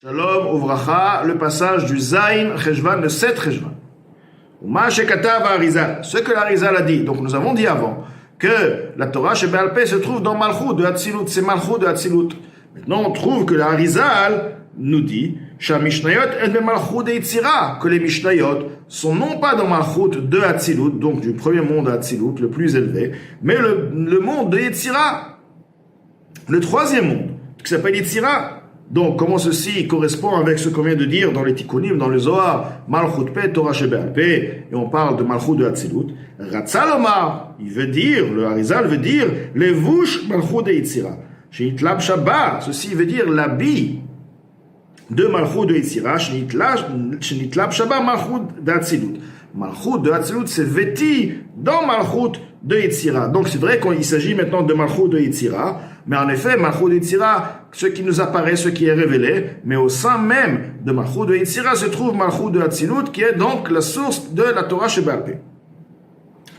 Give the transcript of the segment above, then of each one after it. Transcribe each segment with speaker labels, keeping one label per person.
Speaker 1: Shalom Uvracha, le passage du Zayin Cheshvan, le 7 Cheshvan. Ce que l'Arizal a dit, donc nous avons dit avant, que la Torah chez Be'al Peh se trouve dans Malchut de Hatzilut, c'est Malchut de Hatzilut. Maintenant on trouve que l'Arizal nous dit, que les Mishnayot sont non pas dans Malchut de Hatzilut, donc du premier monde de Hatzilut, le plus élevé, mais le monde de Yetzira, le troisième monde, qui s'appelle Yetzira. Donc, comment ceci correspond avec ce qu'on vient de dire dans les Tikkunim, dans le Zohar, Malchut Peh, Torah Shebe'al Peh, et on parle de Malchut de Hatzilut. Ratzalomar, il veut dire, le Harizal veut dire, les vouches Malchut de Yetzira. Shenitlab Shabbat, ceci veut dire l'habit de Malchut de Yetzira, Shenitlab Shabbat Malchut de Hatzilut. Malchut de Hatzilut, c'est vêti dans Malchut de Yetzira. Donc, c'est vrai qu'il s'agit maintenant de Malchut de Yetzira, mais en effet, Malchut de Yetzira, ce qui nous apparaît, ce qui est révélé, mais au sein même de Malchut de Yetzira se trouve Malchut de Hatzilut, qui est donc la source de la Torah Shebe'al Peh.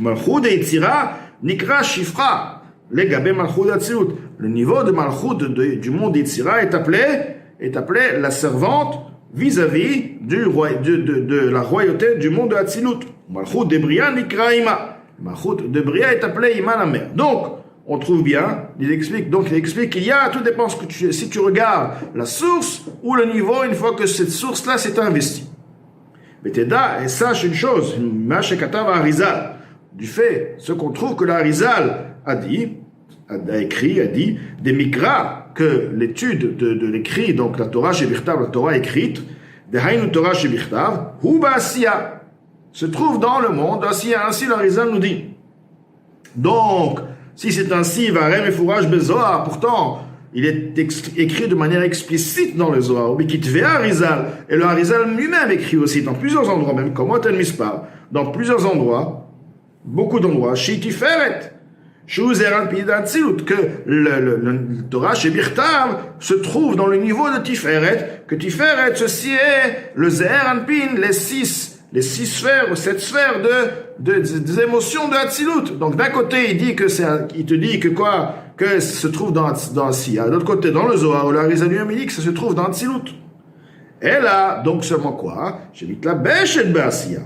Speaker 1: Malchut de Yetzira, Nikra Shifra, les Gabé Malchut de Hatzilut. Le niveau de Malchut du monde de Yetzira est appelé la servante vis-à-vis de la royauté du monde de Hatzilut. Malchut de Bria Nikra Ima. Malchut de Bria est appelé Ima la mère. Donc, on trouve bien, il explique qu'il y a, tout dépend si tu regardes la source ou le niveau, une fois que cette source-là s'est investie. Mais Teda, et sache une chose, du fait, ce qu'on trouve que l'Arizal a dit, des mikra, que l'étude de l'écrit, donc la Torah Shebichtav, la Torah écrite, de Hainu Torah Shebichtav, Hu Ba'asiya, se trouve dans le monde d'Asiya, ainsi l'Arizal nous dit. Donc, si c'est ainsi, Varem et Fourage Bezohar, pourtant, il est écrit de manière explicite dans le Zohar, Bikitve Harizal, et le Harizal lui-même écrit aussi dans plusieurs endroits, même comme Oten Mispar, dans plusieurs endroits, beaucoup d'endroits, Shitiferet, Shuzeran Pida Tzilut, que le Torah chez Birtav se trouve dans le niveau de Tiferet, que Tiferet, ceci est le Zeher Anpin, les six sphères, ou 7 sphères des émotions de Hatzilut. Donc d'un côté, il te dit que se trouve dans Asiya. De l'autre côté, dans le Zohar, le Harizal lui-même dit que ça se trouve dans Hatzilut. Et là, donc seulement quoi? J'ai mis la bêche de Asiya.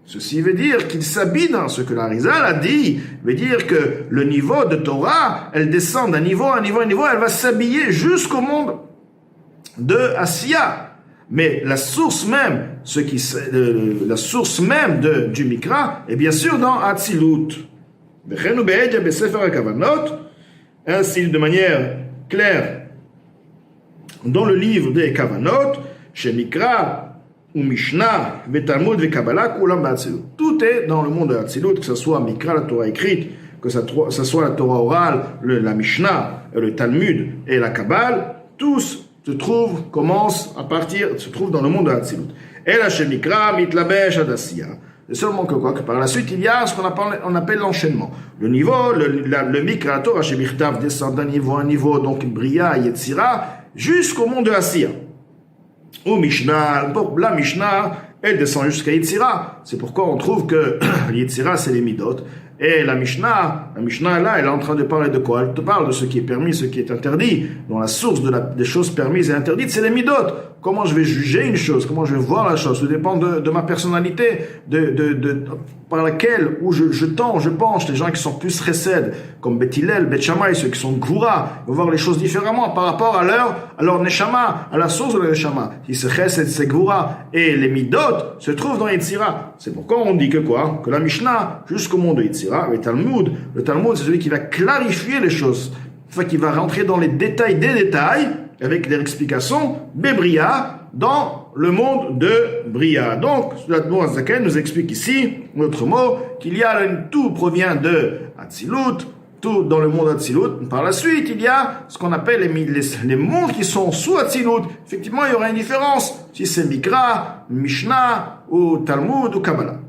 Speaker 1: Ceci veut dire qu'il s'habille dans ce que l'Arizal a dit, veut dire que le niveau de Torah, elle descend d'un niveau à un niveau, elle va s'habiller jusqu'au monde de Asiya. Mais la source même, du Mikra est bien sûr dans Hatzilut. Ainsi, de manière claire, dans le livre des Kavanot, chez Mikra, ou Mishnah, Talmud, Kabbalah, Kulam Hatzilut. Tout est dans le monde de Hatzilut, que ce soit Mikra, la Torah écrite, que ce soit la Torah orale, la Mishnah, le Talmud et la Kabbale, tous se trouve dans le monde de Hatzilut. Et la Shemikra, Mitlabesh, Adasiya. C'est seulement que par la suite, il y a ce qu'on appelle l'enchaînement. Le niveau, le Mikra, la Torah, Shemiktav, descend d'un niveau à un niveau, donc Bria, Yetzira, jusqu'au monde de Asiya. Ou Mishnah, la Mishnah, elle descend jusqu'à Yetzira. C'est pourquoi on trouve que Yetzira, c'est les Midot. Et la Mishnah là, elle est en train de parler de quoi? Elle te parle de ce qui est permis, ce qui est interdit. Donc la source des choses permises et interdites, c'est les midot. Comment je vais juger une chose? Comment je vais voir la chose? Ça dépend de ma personnalité, par laquelle, où je tends, je penche. Les gens qui sont plus chesed, comme Bet Hillel, Bet Shammai, ceux qui sont goura, vont voir les choses différemment par rapport à leur neshama, à la source de leur neshama. Si c'est chesed, c'est goura, et les midot se trouvent dans Yetzira. C'est pourquoi on dit que quoi? Que la Mishnah, jusqu'au monde de Yetzira, le Talmud, c'est celui qui va clarifier les choses. Enfin, qui va rentrer dans les détails des détails, avec des explications, Bebria, dans le monde de Bria. Donc, l'Admor Zaken nous explique ici, autre mot, tout provient de Hatzilut, tout dans le monde Hatzilut. Par la suite, il y a ce qu'on appelle les mondes qui sont sous Hatzilut. Effectivement, il y aura une différence, si c'est Mikra, Mishnah, ou Talmud, ou Kabbalah.